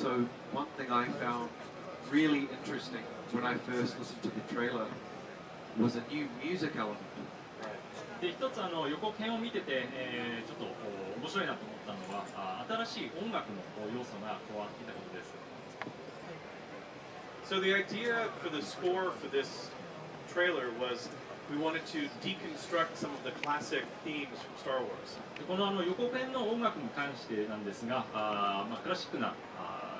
So one thing I found really interesting when I first listened to the trailer was a new music element. で一つ予告編を見てて、ちょっと面白いなと思ったのは新しい音楽の要素が加わっていたことです。So the idea for the score for this trailer was we wanted to deconstruct some of the classic themes from Star Wars. この予告編の音楽に関してなんですが、クラシックな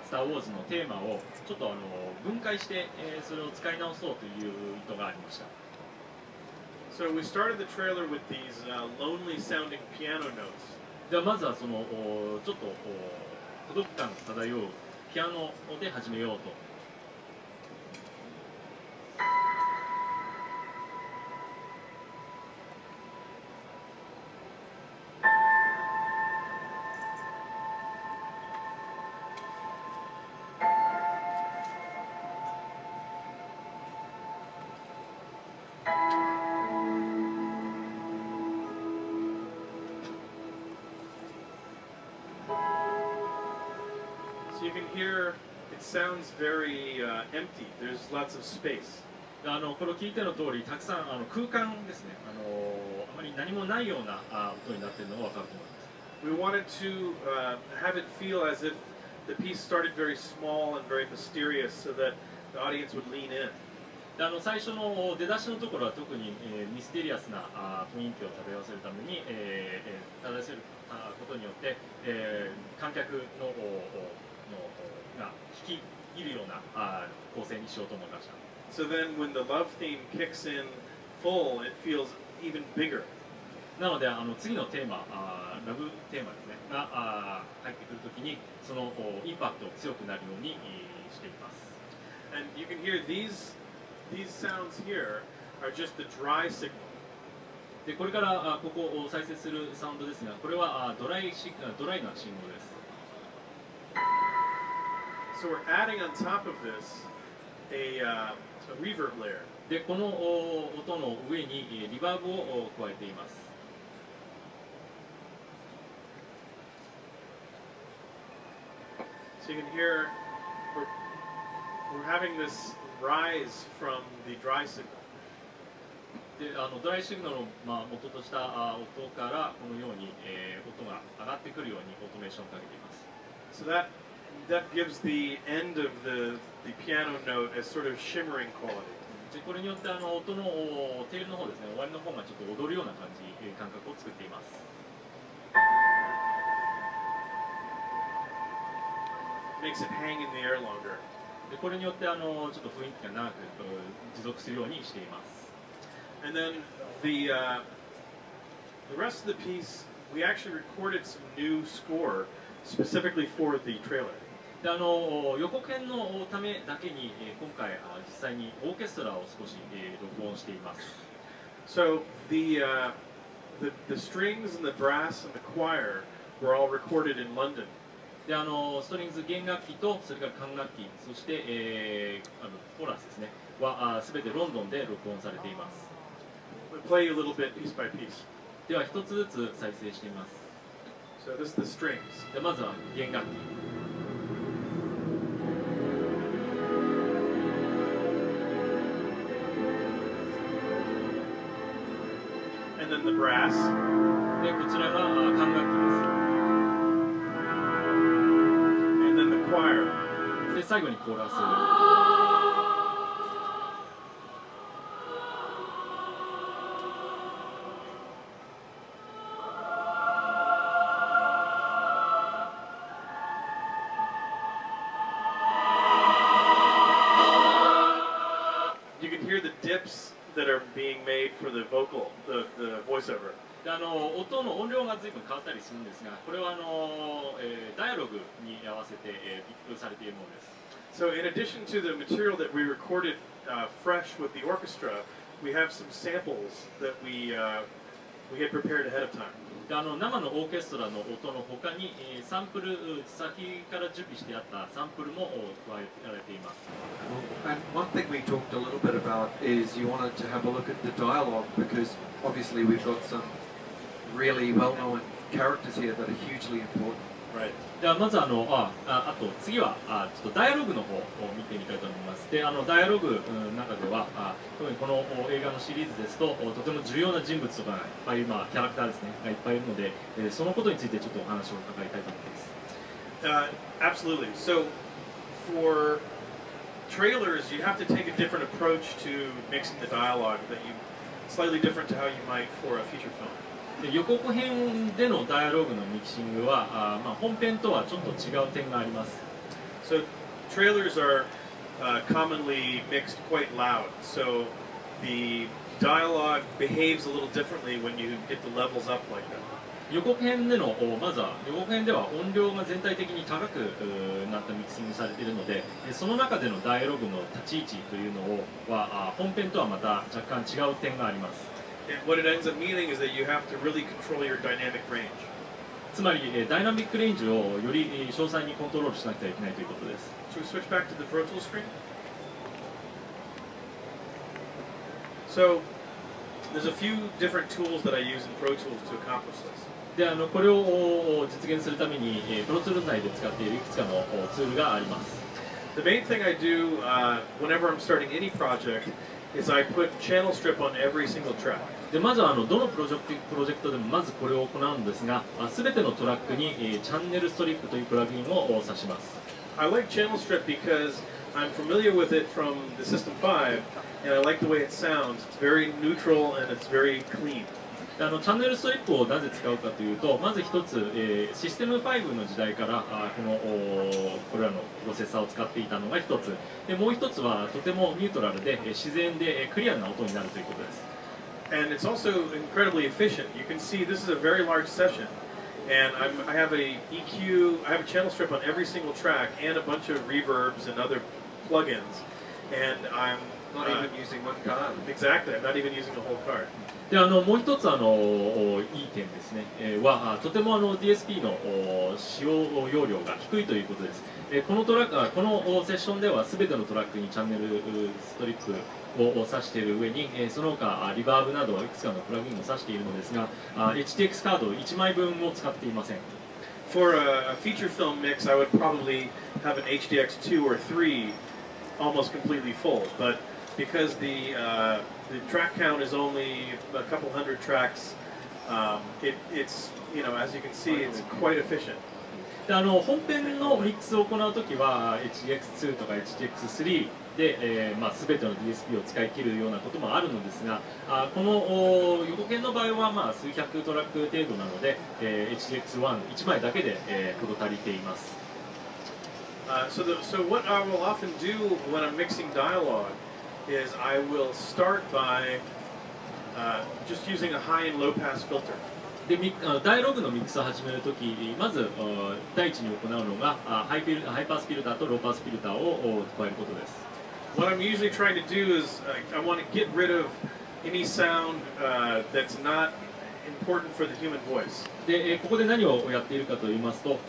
スター・ウォーズのテーマをちょっと分解して、それを使い直そうという意図がありました。So we started the trailer with these lonely sounding piano notes. ではまずはそのちょっと孤独感漂うピアノで始めようと。So you can hear it sounds very empty. There's lots of space. これを聞いての通り、たくさん空間ですね。あまり何もないような音になっているのがわかると思います。We wanted to have it feel as if the piece started very small and very mysterious, so that the audience would lean in. で最初の出だしのところは特に、ミステリアスな雰囲気を漂わせるために、漂わせることによって、観客のが引き入るような構成にしようと思いました。So then, when the love theme kicks in full, it feels even bigger. なので次のテーマ、ラブテーマですねが入ってくるときにそのインパクトが強くなるようにしています。And you can hear these sounds here are just the dry signal. でこれからここを再生するサウンドですが、これはドライな信号です。So we're adding on top of this a reverb layer. でこの音の上にリバーブを加えています。So you can hear we're having this rise from the dry signal. でドライシグナルを元とした音からこのように音が上がってくるようにオートメーションをかけています。So that gives the end of the piano note a sort of shimmering quality. でこれによって音のテールの方ですね、終わりの方がちょっと踊るような感覚を作っています。Makes it hang in the air longer. でこれによってちょっと雰囲気が長く持続するようにしています。And then the rest of the piece, we actually recorded some new score specifically for the trailer. で予告編のためだけに今回実際にオーケストラを少し録音しています。So the strings and the brass and the choir were all recorded in London. でストリングス弦楽器とそれから管楽器、そして、コーラスですねは全てロンドンで録音されています。We'll play you a little bit piece by piece. では一つずつ再生してみます。So this is the strings. でまずは弦楽器。And then the brass. でこちらが管楽器です。And then the choir. で最後にコーラス。You can hear the dips that are being made for the vocal, the voiceover. で音の音量が随分変わったりするんですが、これはダイアログに合わせてピックされているものです。So in addition to the material that we recorded fresh with the orchestra, we have some samples that we had prepared ahead of time. で生のオーケストラの音の他にサンプル先から準備してあったサンプルも加えられています。And one thing we talked a little bit about is you wanted to have a look at the dialogue because obviously we've got some really well-known characters here that are hugely important. Right. ではまずあと次はちょっとダイアログの方を見てみたいと思います。でダイアログの中では特にこの映画のシリーズですととても重要な人物とかがいっぱいキャラクターですねがいっぱいいるので、そのことについてちょっとお話を伺いたいと思います。Absolutely. So, for trailers, you have to take a different approach to mixing the dialogue that you slightly different to how you might for a feature film. で予告編でのダイアログのミキシングは本編とはちょっと違う点があります。So, trailers are commonly mixed quite loud. So, the dialogue behaves a little differently when you get the levels up like that. 予告編でのまずは予告編では音量が全体的に高くなったミキシングされているので、その中でのダイアログの立ち位置というのは本編とはまた若干違う点があります。And what it ends up meaning is that you have to really control your dynamic range. つまりダイナミックレンジをより詳細にコントロールしなくてはいけないということです。Should we switch back to the Pro Tools screen? So, there's a few different tools that I use in Pro Tools to accomplish this. でこれを実現するためにプロツール内で使っているいくつかのツールがあります。The main thing I do whenever I'm starting any project is I put channel strip on every single track. でまずはどのプロジェクトでもまずこれを行うんですが、すべてのトラックにチャンネルストリップというプラグインを挿します。I like channel strip because I'm familiar with it from the System 5 and I like the way it sounds. It's very neutral and it's very clean. チャンネルストリップをなぜ使うかというと、まず一つ、システム5の時代からこれらのプロセッサーを使っていたのが一つで、もう一つはとてもニュートラルで自然でクリアな音になるということです。And it's also incredibly efficient. You can see this is a very large session and I have a EQ, I have a channel strip on every single track and a bunch of reverbs and other plugins and I'm Not even using one card. Exactly, I'm not even using the whole card. でもう一ついい点ですね、はとてもDSP の使用容量が低いということです。このセッションでは全てのトラックにチャンネルストリップを挿している上に、その他リバーブなどいくつかのプラグインを挿しているのですが、HTX カード1枚分を使っていません。For a feature film mix, I would probably have an HDX 2 or 3 almost completely full, but because the track count is only a couple hundred tracks, it's as you can see, it's quite efficient. で本編のミックスを行うときは HDX2 とか HDX3 で、全ての DSP を使い切るようなこともあるのですが、この予告編の場合は数百トラック程度なので、HDX1 枚だけで、ほど足りています。So what I will often do when I'm mixing dialogue is I will start by just using a high and low pass filter. でダイアログのミックスを始めるとき、まず第一に行うのがハイパースフィルターとローパースフィルターを加えることです。What I'm usually trying to do is I want to get rid of any sound that's not important for the human voice. でここで何をやっているかと言いますと、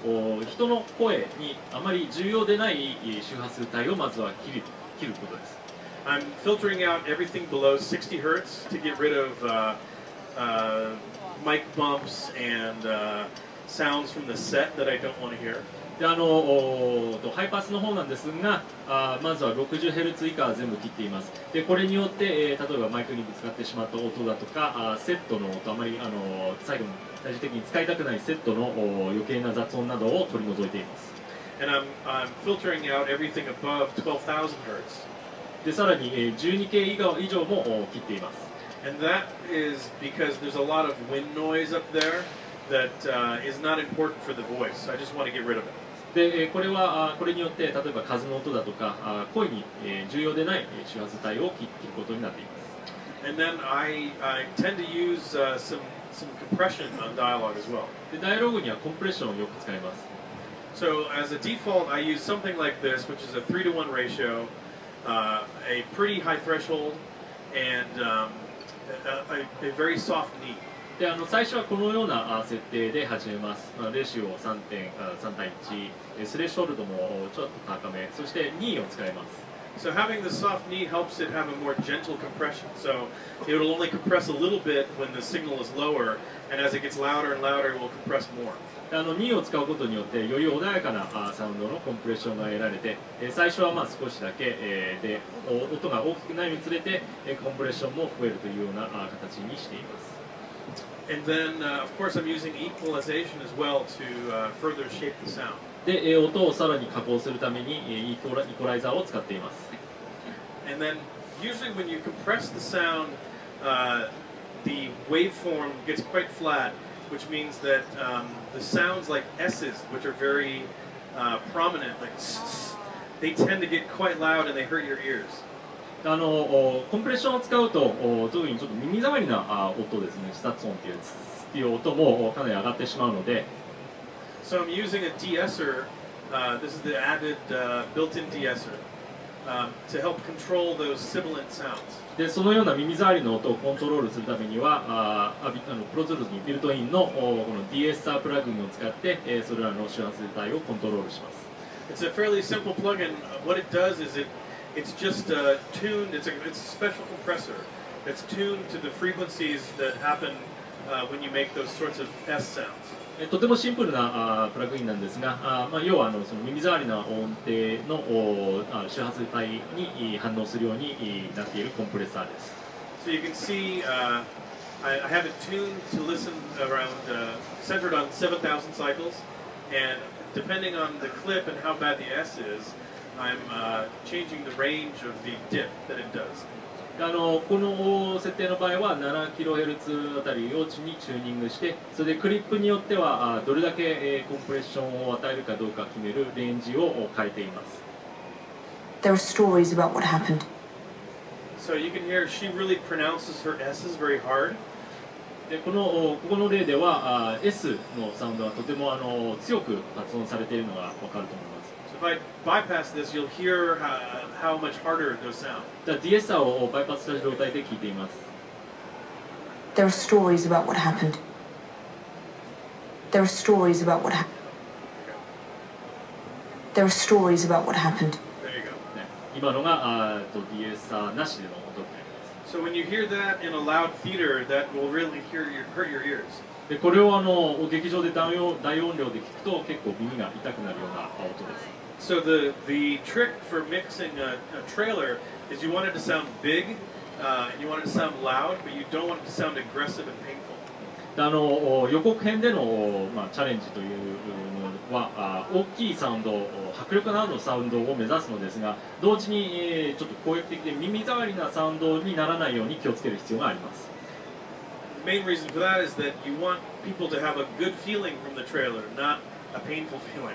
人の声にあまり重要でない周波数帯をまずは切ることです。I'm filtering out everything below 60 hertz to get rid of mic bumps and sounds from the set that I don't want to hear. でハイパスの方なんですが、まずは 60Hz 以下は全部切っています。でこれによって、例えばマイクにぶつかってしまった音だとか、セットの音、あまり最後に最終的に使いたくないセットの余計な雑音などを取り除いています。And I'm filtering out everything above 12,000 hertz. でさらに 12K 以上も切っています。And that is because there's a lot of wind noise up there that is not important for the voice. I just want to get rid of it. でこれによって例えば風の音だとか声に重要でない周波数帯を切ることになっています。And then I tend to use some compression on dialogue as well. でダイアログにはコンプレッションをよく使います。So as a default, I use something like this, which is a 3-to-1 ratio, a pretty high threshold, and a very soft knee. で最初はこのような設定で始めます。レシオを3対1、スレッショルドもちょっと高め、そして2を使います。So having the soft knee helps it have a more gentle compression. So it will only compress a little bit when the signal is lower, and as it gets louder and louder, it will compress more. 2を使うことによってより穏やかなサウンドのコンプレッションが得られて、最初は少しだけで音が大きくなるにつれてコンプレッションも増えるというような形にしています。And then, of course, I'm using equalization as well to further shape the sound. で、音をさらに加工するためにイコライザーを使っています。And then, usually when you compress the sound, the waveform gets quite flat, which means that the sounds like S's, which are very prominent, like they tend to get quite loud and they hurt your ears. コンプレッションを使うと特にちょっと耳障りな音ですね、視察音っていう音もかなり上がってしまうので、So I'm using a de-esser. This is the Avid built-in de-esser to help control those sibilant sounds. でそのような耳障りの音をコントロールするためにはプロツールズにビルトインのこの de-esser プラグインを使ってそれらの周波数帯をコントロールします。It's a fairly simple plugin. What it does is it's just tuned. It's a special compressor that's tuned to the frequencies that happen when you make those sorts of S sounds. とてもシンプルなプラグインなんですが、要はその耳障りな音程の周波数帯に反応するようになっているコンプレッサーです。So you can see I have it tuned to listen around centered on 7,000 cycles, and depending on the clip and how bad the S is, I'm changing the range of the dip that it does. この設定の場合は 7kHz あたりをにチューニングして、それでクリップによってはどれだけコンプレッションを与えるかどうか決めるレンジを変えています。There are stories about what happened. So you can hear she really pronounces her S's very hard. でここの例ではS のサウンドはとても強く発音されているのがわかると思います。If I bypass this, you'll hear how much harder those sound. ディエッサーをバイパスした状態で聞いています。There are stories about what happened. There are stories about what happened. There are stories about what happened. There you go. 今のがディエッサーなしでの音になります。So when you hear that in a loud theater, that will really hurt your ears. でこれを劇場で大音量で聞くと結構耳が痛くなるような音です。So the trick for mixing a trailer is you want it to sound big, and you want it to sound loud, but you don't want it to sound aggressive and painful. 予告編での、チャレンジというのは大きいサウンド、迫力のあるサウンドを目指すのですが、同時に、ちょっと攻撃的で耳障りなサウンドにならないように気をつける必要があります。The main reason for that is that you want people to have a good feeling from the trailer, not a painful feeling.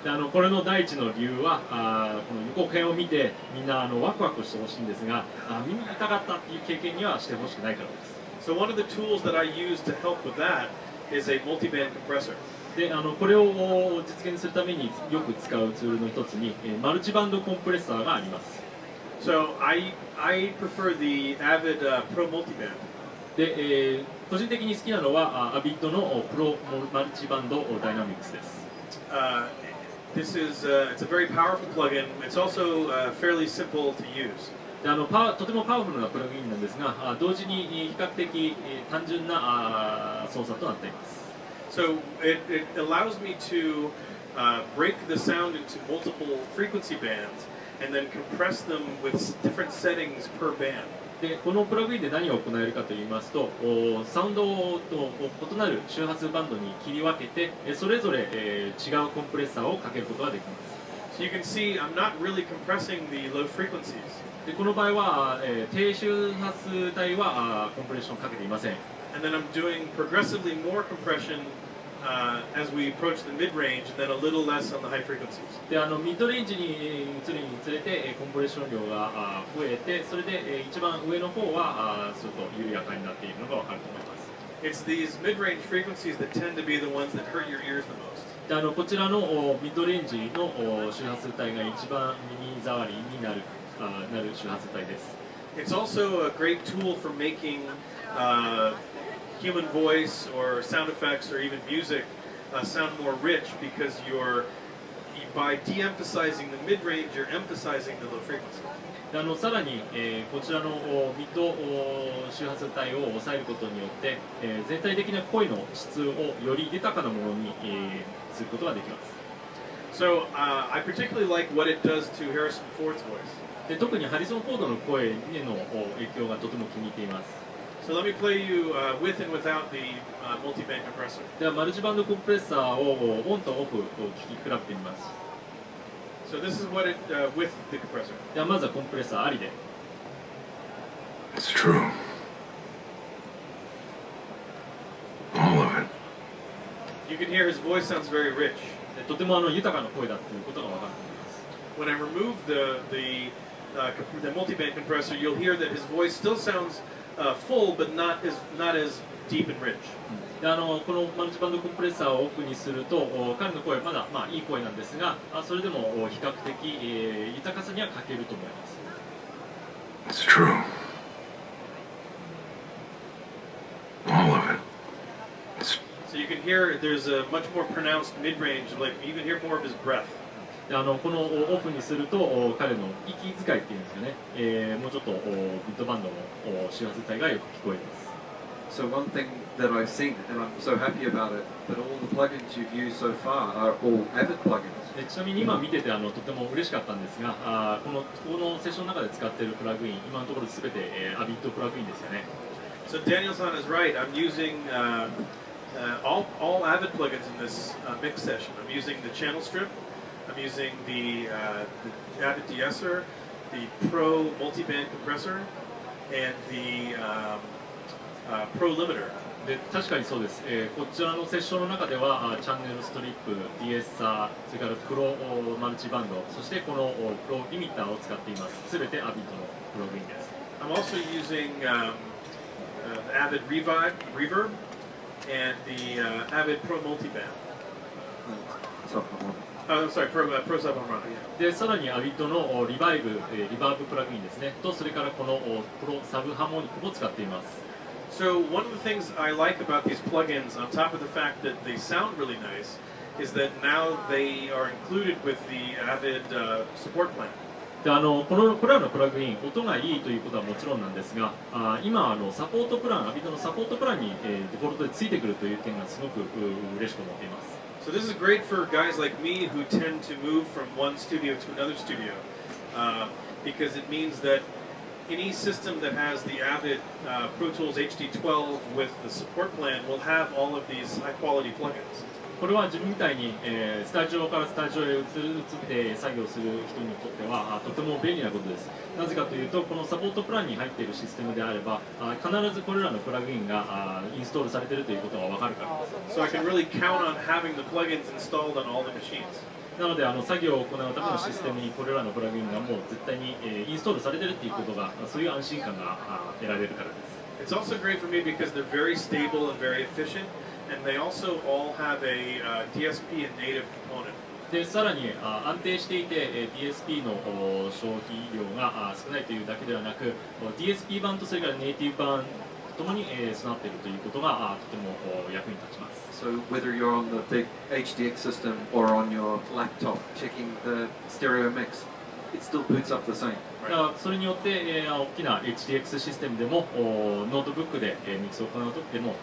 でこれの第一の理由はこの予告編を見てみんなワクワクしてほしいんですが、耳が痛かったっていう経験にはしてほしくないからです。So one of the tools that I use to help with that is a multi-band compressor. でこれを実現するためによく使うツールの一つにマルチバンドコンプレッサーがあります。So I prefer the Avid Pro Multiband. で、個人的に好きなのはAvidのプロマルチバンドダイナミクスです。This is it's a very powerful plugin. It's also fairly simple to use. でとてもパワフルなプラグインなんですが、同時に比較的単純な操作となっています。So it allows me to break the sound into multiple frequency bands and then compress them with different settings per band. でこのプラグインで何が行えるかといいますと、サウンドと異なる周波数バンドに切り分けてそれぞれ違うコンプレッサーをかけることができます。So you can see I'm not really compressing the low frequencies. でこの場合は、低周波数帯はコンプレッションをかけていません。And then I'm doing progressively more compression as we approach the mid-range, and then a little less on the high frequencies. でミッドレンジに移るにつれてコンプレッション量が増えて、それで一番上の方はすると緩やかになっているのがわかると思います。It's these mid-range frequencies that tend to be the ones that hurt your ears the most. でこちらのミッドレンジの周波数帯が一番耳障りになる周波数帯です。It's also a great tool for making human voice or sound effects or even music sound more rich because by de-emphasizing the mid-range, you're emphasizing the low frequency. さらに、こちらのミッド周波数帯を抑えることによって、全体的な声の質をより豊かなものに、することができます。So I particularly like what it does to Harrison Ford's voice. で特にハリソン・フォードの声への影響がとても気に入っています。So let me play you with and without the multi-band compressor. ではマルチバンドコンプレッサーをオンとオフを聞き比べてみます。So this is what it with the compressor. ではまずはコンプレッサーありで。It's true. All of it. You can hear his voice sounds very rich. でとても豊かな声だということが分かると思います。 When I remove the multi-band compressor, you'll hear that his voice still sounds full, but not as deep and rich. でこのマルチバンドコンプレッサーをオフにすると彼の声はまだ、いい声なんですがそれでも比較的、豊かさには欠けると思います。 It's true. All of it. So you can hear there's a much more pronounced mid-range, like you can hear more of his breath. でこのオフにすると彼の息遣いっていうんですよね、もうちょっとミッドバンドの周波数帯がよく聞こえます。 So one thing that I've seen, and I'm so happy about it, but all the plugins you've used so far are all Avid plugins. でちなみに今見ててとても嬉しかったんですがこのセッションの中で使っているプラグイン今のところ全て、Avid プラグインですよね。 So Daniel-san is right. I'm using all Avid plugins in this mix session. I'm using the channel strip. I'm using the Avid de-esser, the Pro multi-band compressor, and the Pro limiter. で確かにそうです、こちらのセッションの中ではチャンネルストリップ、ディエッサー、それからプロマルチバンド、そしてこのプロリミッターを使っています。すべて Avid のプログインです。 I'm also using Avid reverb and the Avid Pro multi-band. So, I'm sorry, Pro sub-harmonic. でさらに Avid のリバイブ、リバーブプラグインですね、とそれからこのプロサブハーモニックも使っています。 So one of the things I like about these plugins, on top of the fact that they sound really nice, is that now they are included with the Avid support plan. でこれらのプラグイン、音がいいということはもちろんなんですが、今サポートプラン、Avid のサポートプランに、デフォルトでついてくるという点がすごく嬉しく思っています。 So this is great for guys like me who tend to move from one studio to another studio, because it means that any system that has the Avid Pro Tools HD12 with the support plan will have all of these high-quality plugins. これは自分みたいに、スタジオからスタジオへ移って作業する人にとってはとても便利なことです。なぜかというと、このサポートプランに入っているシステムであれば、必ずこれらのプラグインがインストールされているということが分かるからです。So I can really count on having the plugins installed on all the machines. なので作業を行うためのシステムにこれらのプラグインがもう絶対に、インストールされているということが、そういう安心感が得られるからです。It's also great for me because they're very stable and very efficient, and they also all have a DSP and native component. でさらに安定していて DSP の消費量が少ないというだけではなく DSP 版とそれからネイティブ版ともに備わっているということがとても役に立ちます。 so whether you're on the big HDX system or on your laptop checking the stereo mix, it still boots up the same. だからそれによって、大きな HDX システムでもノートブックで、ミックスを行うときでも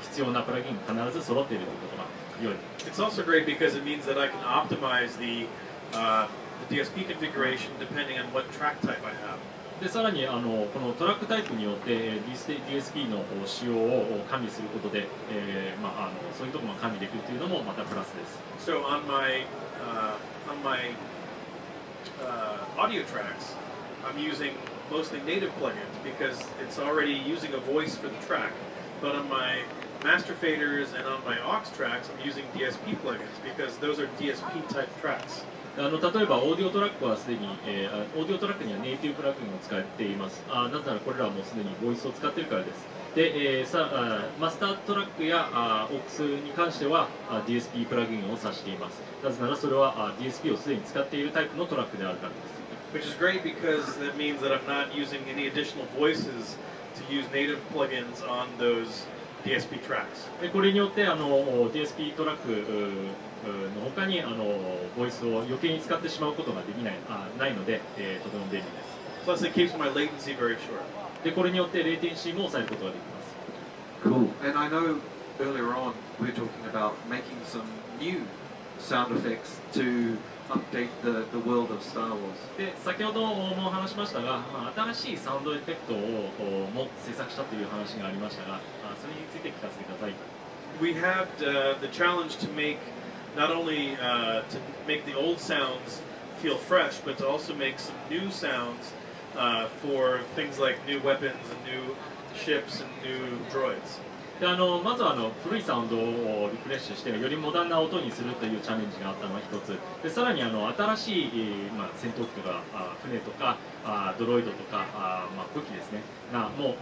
必要なプラグインが必ず揃っているということが良い。 It's also great because it means that I can optimize the DSP configuration depending on what track type I have. でさらにこのトラックタイプによって DSP の使用を管理することで、そういうところも管理できるというのもまたプラスです。 So on my audio tracks, I'm using mostly native plugins because it's already using a voice for the track. But on my master faders and on my aux tracks, I'm using DSP plugins because those are DSP type tracks. 例えばオーディオトラックはすでに、オーディオトラックにはネイティブプラグインを使っています。なぜならこれらはもうすでにボイスを使っているからです。で、マスタートラックやオークスに関してはDSP プラグインを指しています。なぜならそれはDSP をすでに使っているタイプのトラックであるからです。 Which is great because that means that I'm not using any additional voices to use native plugins on those DSP tracks. これによってDSP トラックの他にボイスを余計に使ってしまうことができないので、とても便利です。Plus, it keeps my latency very short. でこれによってレイテンシーも抑えることができます。Cool. And I know earlier on we were talking about making some new sound effects to update the world of Star Wars. で先ほども話しましたが、新しいサウンドエフェクトをも制作したという話がありましたが、それについて聞かせてください。We had the challenge to make not only to make the old sounds feel fresh, but to also make some new sounds for things like new weapons and new ships and new droids. でまずは古いサウンドをリフレッシュしてよりモダンな音にするというチャレンジがあったのが一つで、さらに新しい、戦闘機とか船とかドロイドとか武器ですねの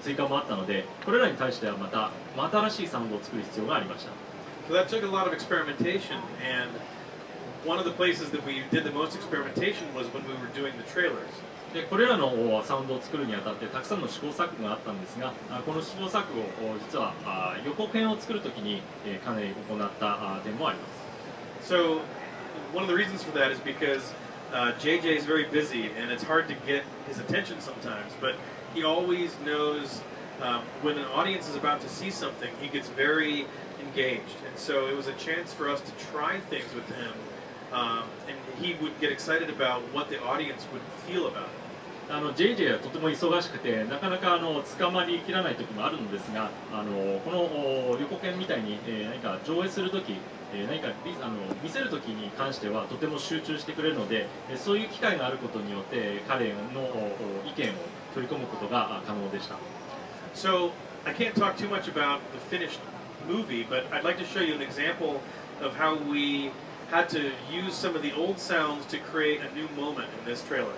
追加もあったので、これらに対してはまた新しいサウンドを作る必要がありました。So that took a lot of experimentation, and one of the places that we did the most experimentation was when we were doing the trailers. でこれらのサウンドを作るにあたってたくさんの試行錯誤があったんですが、この試行錯誤を実は予告編を作るときにかなり行った点もあります。So one of the reasons for that is because JJ is very busy and it's hard to get his attention sometimes, but he always knows when an audience is about to see something, he gets very engaged, and so it was a chance for us to try things with him, and he would get excited about what the audience would feel about it. JJ はとても忙しくてなかなか捕まりきらない時もあるのですが、この予告編みたいに何か上映する時、何か見せる時に関してはとても集中してくれるので、そういう機会があることによって彼の意見を取り込むことが可能でした。So I can't talk too much about the finished movie, but I'd like to show you an example of how we had to use some of the old sounds to create a new moment in this trailer.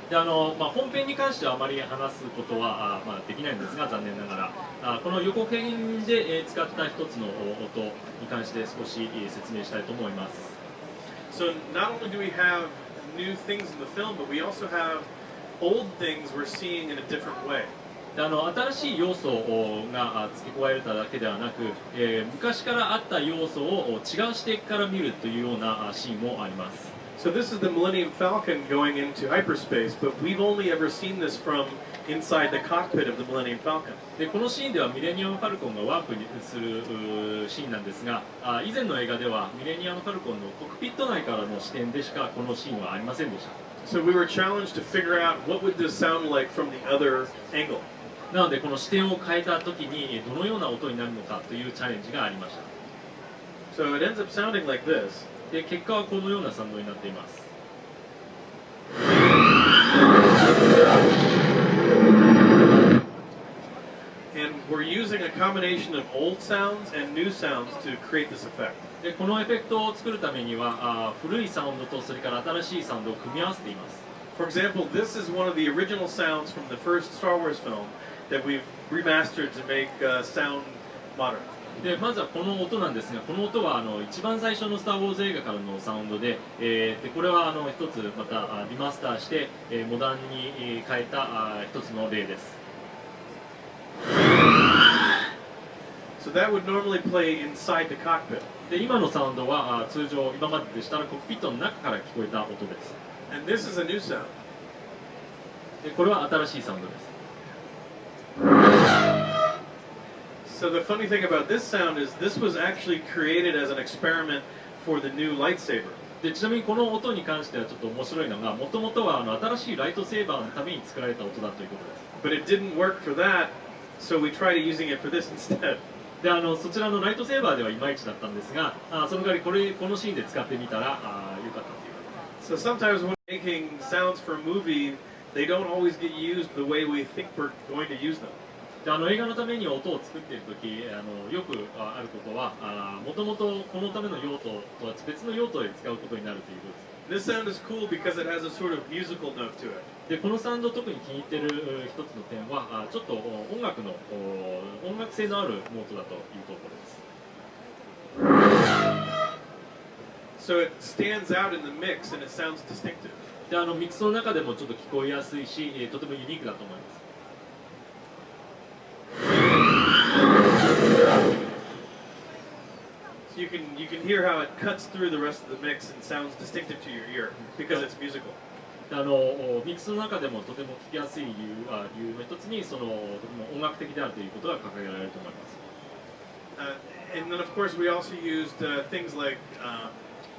で本編に関してはあまり話すことはできないんですが、残念ながらこの予告編で使った一つの音に関して少し説明したいと思います。So not only do we have new things in the film, but we also have old things we're seeing in a different way. で新しい要素が付け加えられただけではなく、昔からあった要素を違う視点から見るというようなシーンもあります。So this is the Millennium Falcon going into hyperspace, but we've only ever seen this from inside the cockpit of the Millennium Falcon. でこのシーンではミレニアム・ファルコンがワープするシーンなんですが、以前の映画ではミレニアム・ファルコンのコックピット内からの視点でしかこのシーンはありませんでした。So we were challenged to figure out what would this sound like from the other angle. なのでこの視点を変えた時にどのような音になるのかというチャレンジがありました。So it ends up sounding like this. で結果はこのようなサウンドになっています。And we're using a combination of old sounds and new sounds to create this effect. でこのエフェクトを作るためには古いサウンドとそれから新しいサウンドを組み合わせています。For example, this is one of the original sounds from the first Star Wars film that we've remastered to make sound modern. でまずはこの音なんですが、この音は一番最初のスター・ウォーズ映画からのサウンドで、これは一つまたリマスターして、モダンに変えた一つの例です。So that would normally play inside the cockpit. で今のサウンドは通常今まででしたらコックピットの中から聞こえた音です。And this is a new sound. でこれは新しいサウンドです。So the funny thing about this sound is this was actually created as an experiment for the new lightsaber. でちなみにこの音に関してはちょっと面白いのが、もともとは新しいライトセーバーのために作られた音だということです。But it didn't work for that, so we tried using it for this instead. でそちらのライトセーバーではいまいちだったんですが、その代わりこのシーンで使ってみたら良かったという。So sometimes when making sounds for a movie, they don't always get used the way we think we're going to use them. で映画のために音を作っているとき、よくあることは、もともとこのための用途とは別の用途で使うことになるということです。This sound is cool because it has a sort of musical note to it. でこのサウンド特に気に入っている一つの点は、ちょっと音楽性のあるノートだというところです。So it stands out in the mix and it sounds distinctive. でミックスの中でもちょっと聞こえやすいし、とてもユニークだと思います。So you can hear how it cuts through the rest of the mix and sounds distinctive to your ear because it's musical. ミックスの中でもとても聴きやすい理由の一つにとても音楽的であるということが掲げられると思います。And then of course we also used things like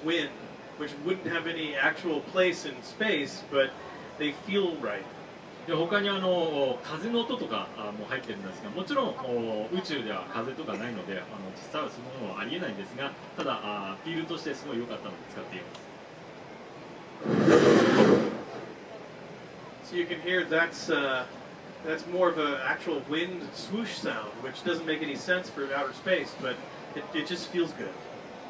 wind, which wouldn't have any actual place in space, but they feel right. で他に風の音とかも入ってるんですが、もちろん宇宙では風とかないので実際はそのものはありえないんですが、ただフィールとしてすごい良かったので使っています。So you can hear that's more of an actual wind swoosh sound, which doesn't make any sense for outer space, but it just feels good.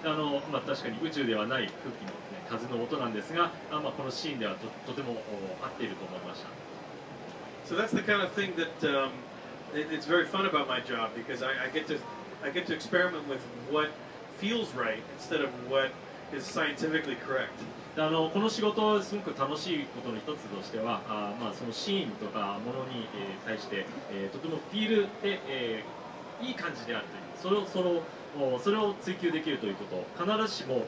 確かに宇宙ではない空気の、風の音なんですが、このシーンではとても合っていると思いました。So that's the kind of thing that it's very fun about my job because I get to experiment with what feels right instead of what is scientifically correct. この仕事すごく楽しいことの一つとしては、そのシーンとかものに対して、とてもフィールで、いい感じであるという、それを追求できるということ、必ずしも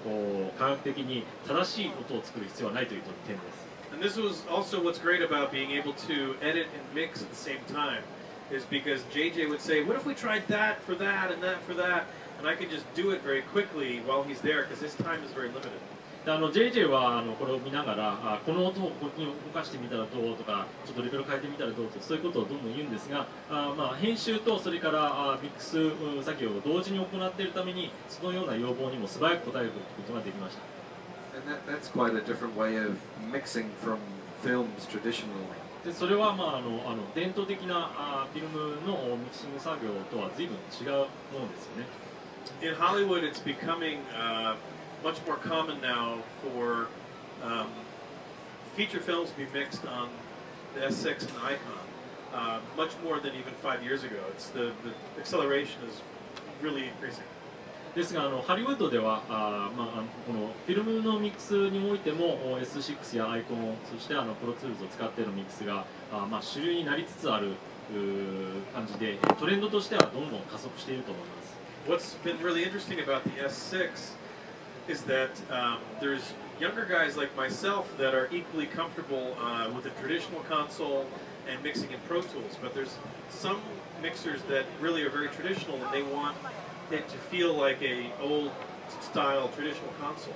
科学的に正しい音を作る必要はないという点です。And this was also what's great about being able to edit and mix at the same time, is because JJ would say, "What if we tried that for that and that for that?" And I could just do it very quickly while he's there because his time is very limited. JJ はこれを見ながらこの音をここに動かしてみたらどうとかちょっとレベル変えてみたらどうとそういうことをどんどん言うんですが編集とそれからミックス作業を同時に行っているためにそのような要望にも素早く応えることができました。And that's quite a different way of mixing from films traditionally. でそれは伝統的なフィルムのミキシング作業とは随分違うものですよね。In Hollywood, it's becoming much more common now for feature films to be mixed on the S6 and the Icon, much more than even 5 years ago. The acceleration is really increasing. ですがハリウッドではこのフィルムのミックスにおいても S6 やアイコンそしてプロツールズを使っているミックスが主流になりつつある感じでトレンドとしてはどんどん加速していると思います。What's been really interesting about the S6 is that there's younger guys like myself that are equally comfortable with a traditional console and mixing in Pro Tools, but there's some mixers that really are very traditional and they want it to feel like a old style traditional console.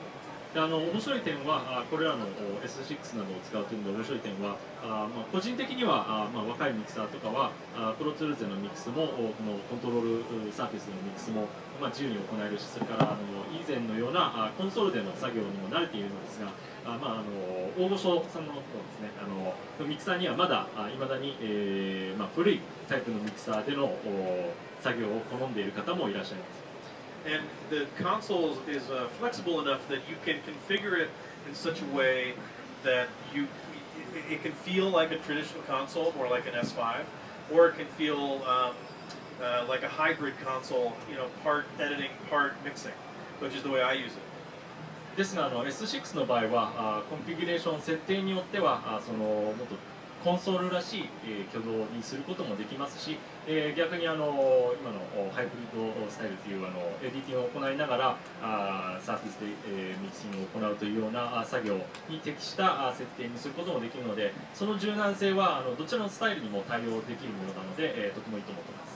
面白い点はこれらの S6 などを使うというので面白い点は個人的には若いミキサーとかはプロツールズのミックスもこのコントロールサーフェスのミックスも自由に行えるしそれから以前のようなコンソールでの作業にも慣れているのですが大御所さんのですねミキサーにはまだいまだに古いタイプのミキサーでの作業を好んでいる方もいらっしゃいます。And the console is flexible enough that you can configure it in such a way that it can feel like a traditional console, more like an S5, or it can feel like a hybrid console, part editing, part mixing, which is the way I use it. ですがS6 の場合はコンフィギュレーション設定によってはもっとコンソールらしい挙動にすることもできますし、逆に今のハイブリッドスタイルというエディティングを行いながらサーフィスでミキシングを行うというような作業に適した設定にすることもできるのでその柔軟性はどちらのスタイルにも対応できるものなのでとてもいいと思っています。